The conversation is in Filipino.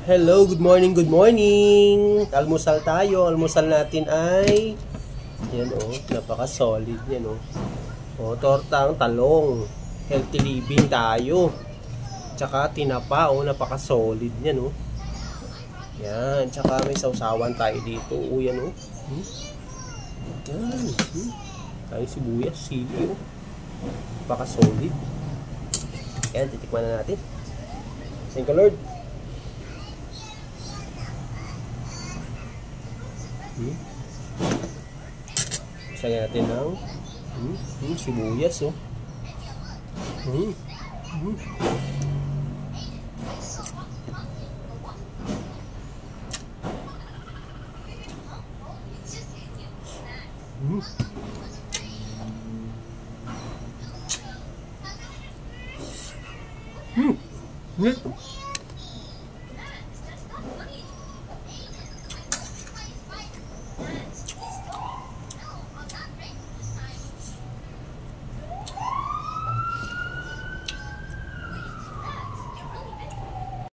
Hello, good morning, good morning. Almusal tayo. Almusal natin ay yan napaka-solid yan tortang talong. Healthy living tayo. Tsaka tinapa napaka-solid yan Yan, tsaka may sausawan tayo dito. Yan Yan. Tayo sibuyas, sili napaka-solid. Yan, titikman na natin. Thank you, Lord. Saya natin ng sibuyas